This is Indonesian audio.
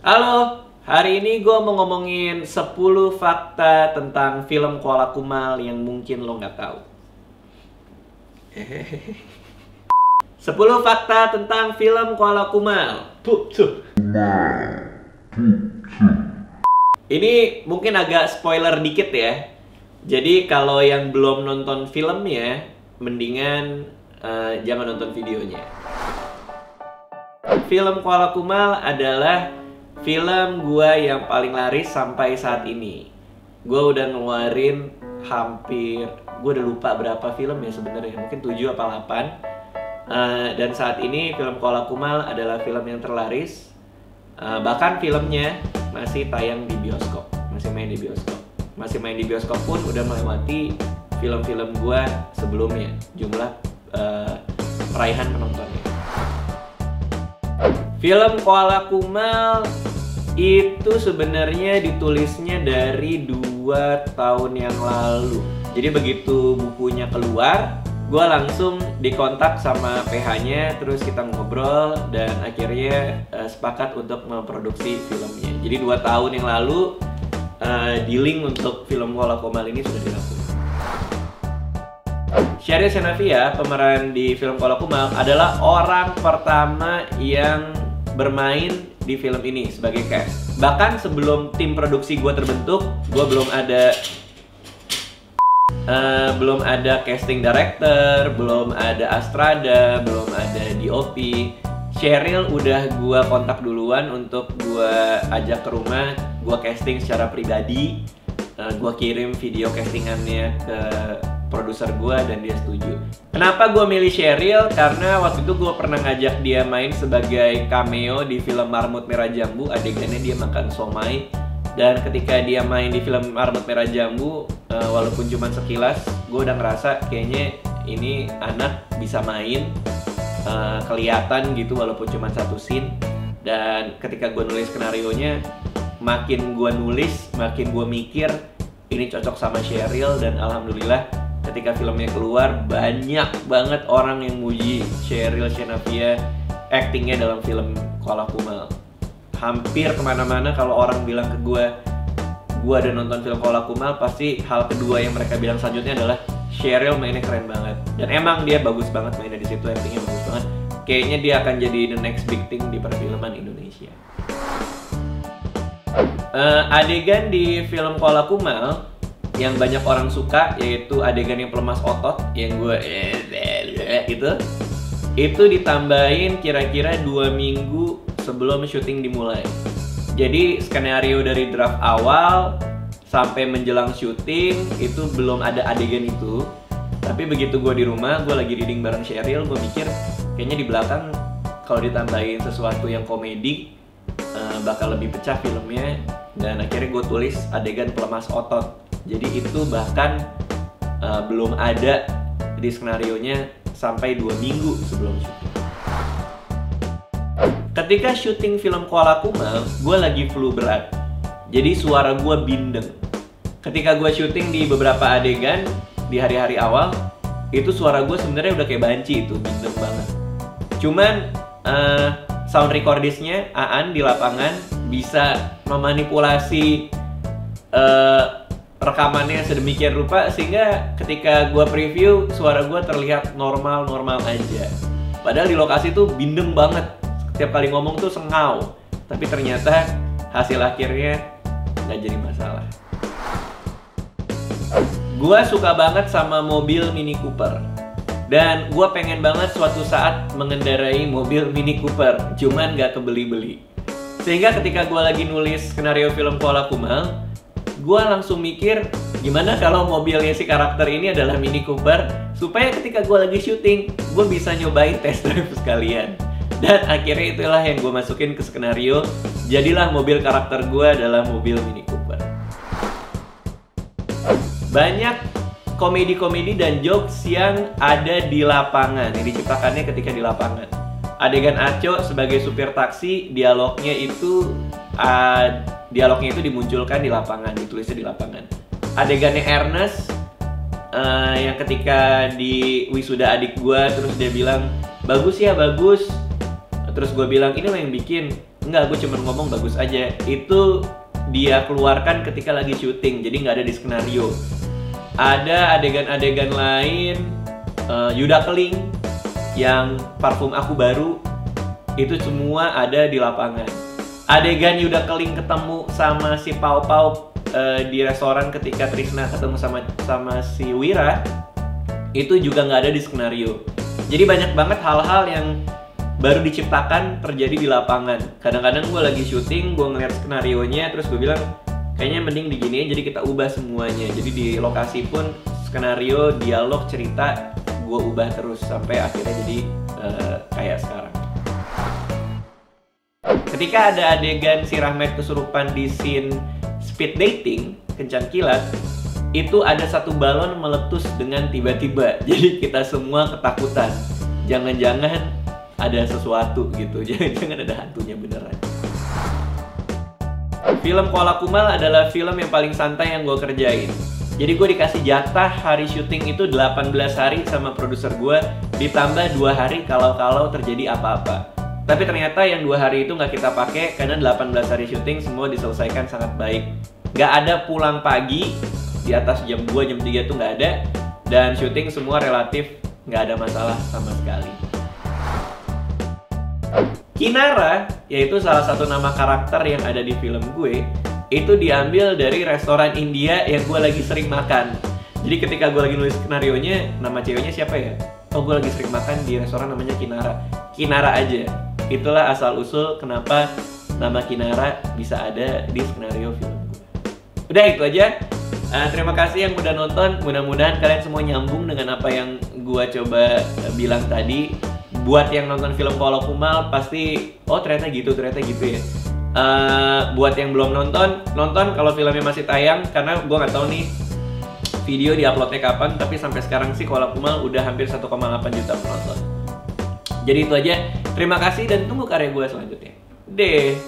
Halo, hari ini gue mau ngomongin 10 fakta tentang film Koala Kumal yang mungkin lo nggak tahu. 10 fakta tentang film Koala Kumal. Ini mungkin agak spoiler dikit ya. Jadi kalau yang belum nonton filmnya, mendingan jangan nonton videonya. Film Koala Kumal adalah film gua yang paling laris sampai saat ini. Gua udah ngeluarin gua udah lupa berapa film ya sebenarnya, mungkin 7 apa 8. Dan saat ini film Koala Kumal adalah film yang terlaris. Bahkan filmnya masih tayang di bioskop, masih main di bioskop pun udah melewati film-film gua sebelumnya, jumlah peraihan penontonnya. Film Koala Kumal itu sebenarnya ditulisnya dari 2 tahun yang lalu. Jadi begitu bukunya keluar, gue langsung dikontak sama PH-nya, terus kita ngobrol dan akhirnya sepakat untuk memproduksi filmnya. Jadi 2 tahun yang lalu dealing untuk film Koala Kumal ini sudah dilakukan. Sheryl Sheinafia, pemeran di film Koala Kumal, adalah orang pertama yang bermain di film ini sebagai cast. Bahkan sebelum tim produksi gue terbentuk, gue belum ada casting director, belum ada Astrada, belum ada DOP. Sheryl udah gue kontak duluan untuk gue ajak ke rumah, gue casting secara pribadi, gue kirim video castingannya ke produser gue dan dia setuju. Kenapa gue milih Sheryl? Karena waktu itu gue pernah ngajak dia main sebagai cameo di film Marmut Merah Jambu. Adegannya dia makan somai. Dan ketika dia main di film Marmut Merah Jambu, walaupun cuma sekilas, gue udah ngerasa kayaknya ini anak bisa main, kelihatan gitu walaupun cuma satu scene. Dan ketika gue nulis skenarionya, makin gue nulis, makin gue mikir ini cocok sama Sheryl. Dan alhamdulillah ketika filmnya keluar, banyak banget orang yang muji Sheryl Sheinafia actingnya dalam film Koala Kumal. Hampir kemana-mana kalau orang bilang ke gue udah nonton film Koala Kumal, pasti hal kedua yang mereka bilang selanjutnya adalah Sheryl mainnya keren banget. Dan emang dia bagus banget mainnya di situ, actingnya bagus banget. Kayaknya dia akan jadi the next big thing di perfilman Indonesia. Adegan di film Koala Kumal yang banyak orang suka, yaitu adegan yang pelemas otot, yang gue itu ditambahin kira-kira 2 minggu sebelum syuting dimulai. Jadi skenario dari draft awal sampai menjelang syuting itu belum ada adegan itu. Tapi begitu gue di rumah, gue lagi reading bareng Sheryl, gue mikir kayaknya di belakang kalau ditambahin sesuatu yang komedi bakal lebih pecah filmnya. Dan akhirnya gue tulis adegan pelemas otot. Jadi itu bahkan belum ada di skenarionya sampai 2 minggu sebelum syuting. Ketika syuting film Koala Kumal, gue lagi flu berat. Jadi suara gue bindeng. Ketika gue syuting di beberapa adegan di hari-hari awal, itu suara gue sebenarnya udah kayak banci, itu bindeng banget. Cuman sound recordisnya Aan di lapangan bisa memanipulasi rekamannya sedemikian rupa sehingga ketika gue preview suara gue terlihat normal aja. Padahal di lokasi tuh bindeng banget, setiap kali ngomong tuh sengau. Tapi ternyata hasil akhirnya nggak jadi masalah. Gue suka banget sama mobil Mini Cooper. Dan gue pengen banget suatu saat mengendarai mobil Mini Cooper, cuman nggak kebeli-beli. Sehingga ketika gue lagi nulis skenario film Koala Kumal, gue langsung mikir gimana kalau mobilnya si karakter ini adalah Mini Cooper, supaya ketika gue lagi syuting gue bisa nyobain test drive sekalian. Dan akhirnya itulah yang gue masukin ke skenario. Jadilah mobil karakter gue adalah mobil Mini Cooper. Banyak komedi-komedi dan jokes yang ada di lapangan, yang diciptakannya ketika di lapangan. Adegan Aco sebagai supir taksi, dialognya itu dimunculkan di lapangan, ditulisnya di lapangan. Adegannya Ernest yang ketika di wisuda adik gue, terus dia bilang bagus ya bagus, terus gue bilang ini lo yang bikin, Enggak, gue cuma ngomong bagus aja. Itu dia keluarkan ketika lagi syuting, jadi nggak ada di skenario. Ada adegan-adegan lain, Yuda Keling yang parfum aku baru, itu semua ada di lapangan. Adegan Yuda Keling ketemu sama si Pau Pau di restoran ketika Trisna ketemu sama si Wira, itu juga nggak ada di skenario. Jadi banyak banget hal-hal yang baru diciptakan terjadi di lapangan. Kadang-kadang gue lagi syuting, gue ngeliat skenarionya, terus gue bilang kayaknya mending diginiin, jadi kita ubah semuanya. Jadi di lokasi pun skenario, dialog, cerita gue ubah terus sampai akhirnya jadi kayak sekarang. Ketika ada adegan si Rahmat kesurupan di scene speed dating, kencan kilat, itu ada satu balon meletus dengan tiba-tiba. Jadi kita semua ketakutan. Jangan-jangan ada sesuatu gitu, jangan-jangan ada hantunya beneran. Film Koala Kumal adalah film yang paling santai yang gue kerjain. Jadi gue dikasih jatah hari syuting itu 18 hari sama produser gue, ditambah 2 hari kalau terjadi apa-apa. Tapi ternyata yang 2 hari itu nggak kita pakai karena 18 hari syuting semua diselesaikan sangat baik. Nggak ada pulang pagi, di atas jam 2, jam 3 tuh nggak ada. Dan syuting semua relatif nggak ada masalah sama sekali. Kinara, yaitu salah satu nama karakter yang ada di film gue, itu diambil dari restoran India yang gue lagi sering makan. Jadi ketika gue lagi nulis skenarionya, nama ceweknya siapa ya? Oh, gue lagi sering makan di restoran namanya Kinara. Kinara aja. Itulah asal-usul kenapa nama Kinara bisa ada di skenario film gue. Udah, itu aja. Terima kasih yang udah nonton. Mudah-mudahan kalian semua nyambung dengan apa yang gue coba bilang tadi. Buat yang nonton film Koala Kumal pasti, oh ternyata gitu ya. Buat yang belum nonton kalau filmnya masih tayang, karena gue nggak tahu nih video diuploadnya kapan, tapi sampai sekarang sih Koala Kumal udah hampir 1,8 juta penonton. Jadi itu aja. Terima kasih dan tunggu karya gue selanjutnya. Deh.